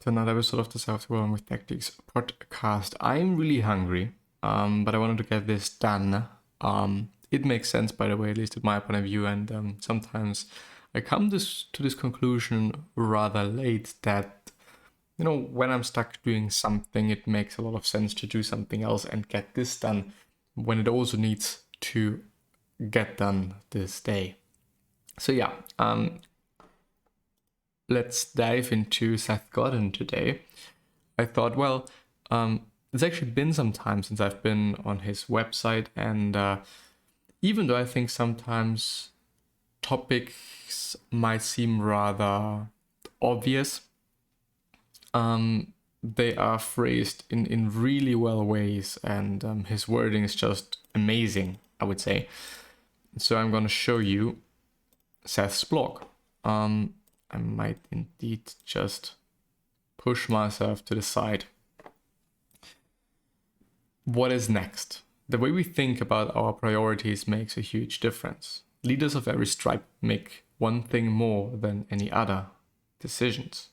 to another episode of the Software with Tactics podcast. I'm really hungry, but I wanted to get this done. It makes sense, by the way, at least in my point of view, and sometimes I come to this conclusion rather late that, when I'm stuck doing something, it makes a lot of sense to do something else and get this done when it also needs to get done this day. So yeah, let's dive into Seth Godin today. I thought, it's actually been some time since I've been on his website, and even though I think sometimes topics might seem rather obvious, they are phrased in really well ways, and his wording is just amazing, I would say. So I'm going to show you Seth's blog. I might indeed just push myself to the side. What is next? The way we think about our priorities makes a huge difference. Leaders of every stripe make one thing more than any other: decisions.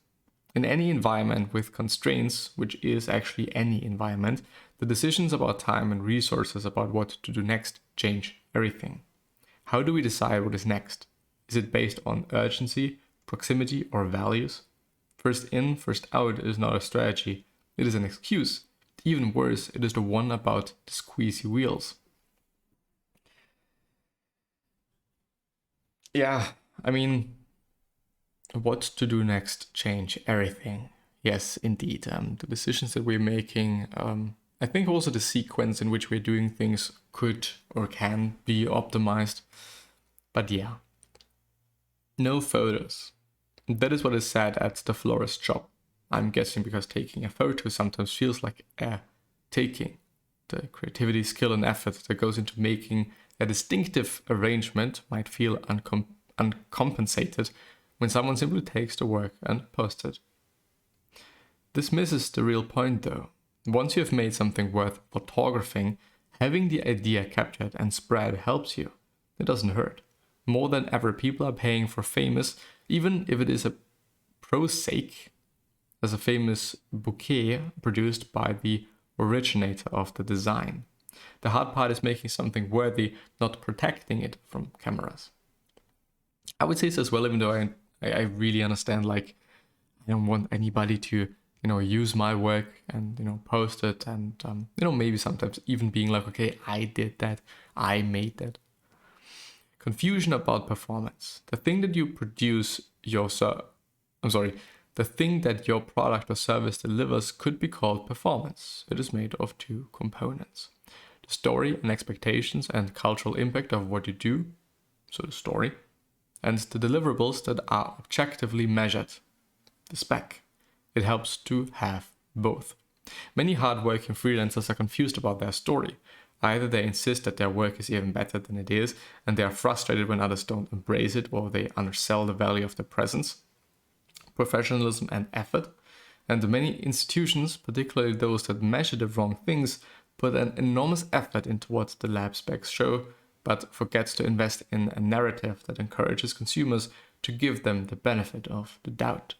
In any environment with constraints, which is actually any environment, the decisions about time and resources about what to do next change everything. How do we decide what is next? Is it based on urgency, proximity, or values? First in, first out is not a strategy. It is an excuse. Even worse, it is the one about the squeezy wheels. Yeah, what to do next change everything. Yes, indeed. The decisions that we're making, I think also the sequence in which we're doing things could or can be optimized. But yeah, no photos. That is what is said at the florist shop. I'm guessing because taking a photo sometimes feels like taking. The creativity, skill, and effort that goes into making a distinctive arrangement might feel uncompensated when someone simply takes the work and posts it. This misses the real point though. Once you have made something worth photographing, having the idea captured and spread helps you. It doesn't hurt. More than ever, people are paying for famous, even if it is a prosaic, as a famous bouquet produced by the originator of the design. The hard part is making something worthy, not protecting it from cameras. I would say this as well, even though I really understand, I don't want anybody to, use my work and, post it and, maybe sometimes even being like, okay, I did that, I made that. Confusion about performance. The thing that you produce the thing that your product or service delivers could be called performance. It is made of two components: the story and expectations and cultural impact of what you do, so the story, and the deliverables that are objectively measured, the spec. It helps to have both. Many hard-working freelancers are confused about their story. Either they insist that their work is even better than it is, and they are frustrated when others don't embrace it, or they undersell the value of their presence, professionalism, and effort. And many institutions, particularly those that measure the wrong things, put an enormous effort into what the lab specs show, but forgets to invest in a narrative that encourages consumers to give them the benefit of the doubt.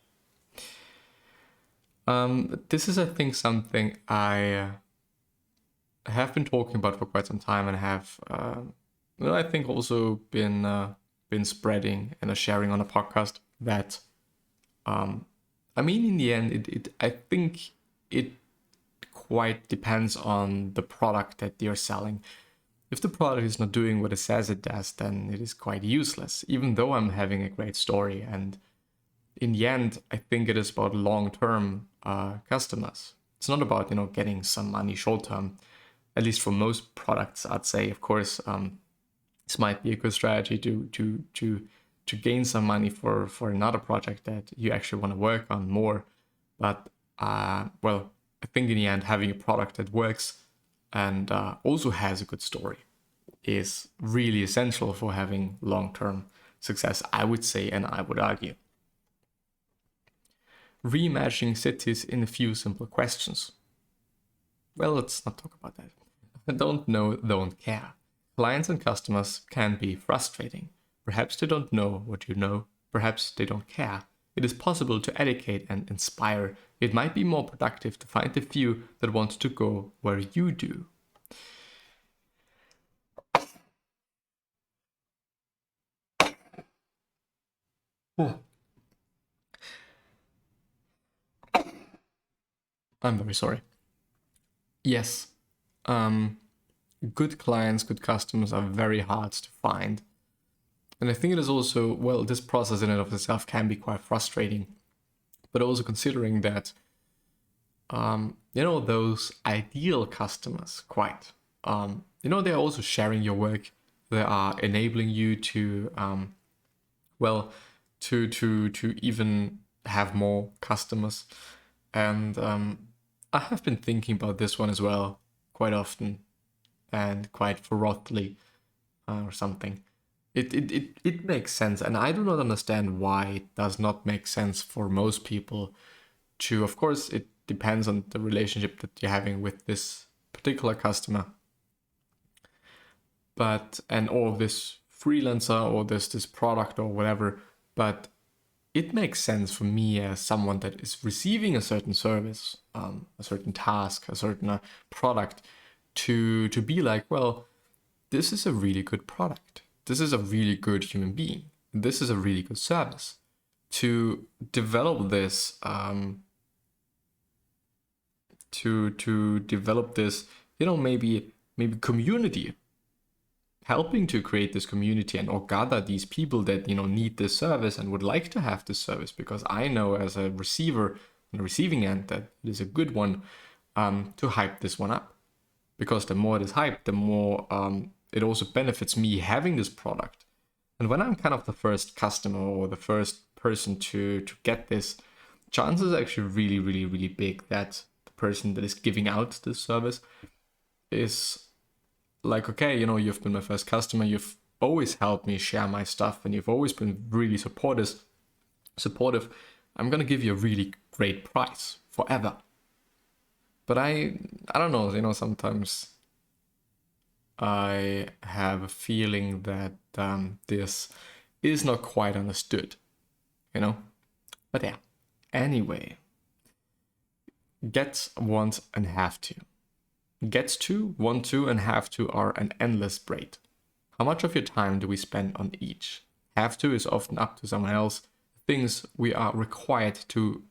This is, I think, something I have been talking about for quite some time, and have, I think, also been spreading and sharing on a podcast. That, in the end, I think it quite depends on the product that you're selling. If the product is not doing what it says it does, then it is quite useless, even though I'm having a great story. And in the end, I think it is about long-term customers. It's not about, getting some money short-term. At least for most products, I'd say. Of course, this might be a good strategy to gain some money for another project that you actually want to work on more. But I think in the end, having a product that works and also has a good story is really essential for having long-term success, I would say, and I would argue. Reimagining cities in a few simple questions. Well, let's not talk about that. Don't know, don't care. Clients and customers can be frustrating. Perhaps they don't know what you know. Perhaps they don't care. it is possible to educate and inspire. It might be more productive to find the few that want to go where you do. I'm very sorry. Yes, good clients, good customers are very hard to find. And I think it is also, well, this process in and of itself can be quite frustrating. But also considering that, those ideal customers, quite, they're also sharing your work. They are enabling you to, to even have more customers. And I have been thinking about this one as well quite often and quite thoroughly or something. It makes sense, and I do not understand why it does not make sense for most people to, of course, it depends on the relationship that you're having with this particular customer. But, and or this freelancer or this product or whatever, but it makes sense for me as someone that is receiving a certain service, a certain task, a certain product, to be like, well, this is a really good product. This is a really good human being. This is a really good service. To develop this, to develop this, maybe community, helping to create this community and or gather these people that need this service and would like to have this service, because I know as a receiver on the receiving end that it is a good one, to hype this one up, because the more it is hyped, the more it also benefits me having this product. And when I'm kind of the first customer or the first person to get this, chances are actually really, really, really big that the person that is giving out this service is like, okay, you've been my first customer, you've always helped me share my stuff, and you've always been really supportive. I'm gonna give you a really great price forever. But I don't know, sometimes I have a feeling that this is not quite understood, But yeah, anyway, get, want, and have to. Gets to, want to, and have to are an endless braid. How much of your time do we spend on each? Have to is often up to someone else. Things we are required to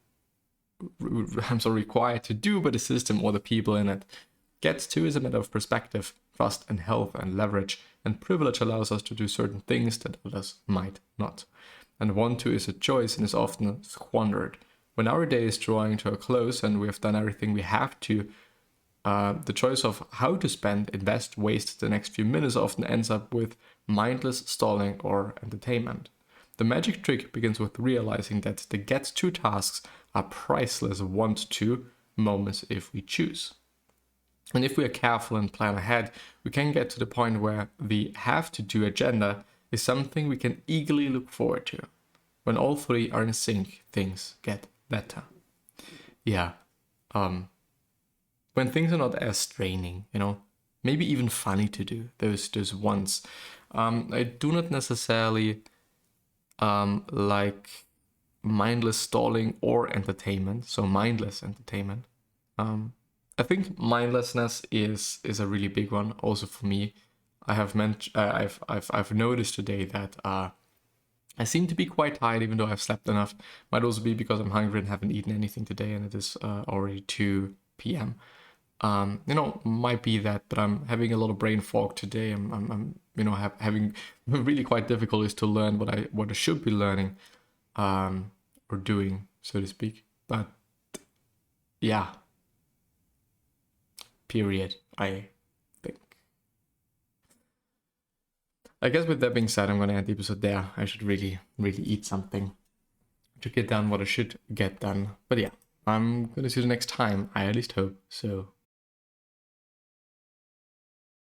do by the system or the people in it. Gets to is a matter of perspective, trust and health and leverage, and privilege allows us to do certain things that others might not. And want to is a choice and is often squandered. When our day is drawing to a close and we have done everything we have to, the choice of how to spend, invest, waste the next few minutes often ends up with mindless stalling or entertainment. The magic trick begins with realizing that the get-to tasks are priceless want-to moments if we choose. And if we are careful and plan ahead, we can get to the point where the have-to-do agenda is something we can eagerly look forward to. When all three are in sync, things get better. Yeah. When things are not as straining, maybe even funny to do, those ones. I do not necessarily like mindless stalling or entertainment, so mindless entertainment. I think mindlessness is a really big one, also for me. I have I've noticed today that I seem to be quite tired, even though I've slept enough. Might also be because I'm hungry and haven't eaten anything today, and it is already 2 p.m. Might be that, but I'm having a lot of brain fog today. I'm having really quite difficulties to learn what I should be learning, or doing, so to speak. But yeah, period. I think. I guess with that being said, I'm gonna end the episode there. I should really, really eat something to get done what I should get done. But yeah, I'm gonna see you the next time. I at least hope so.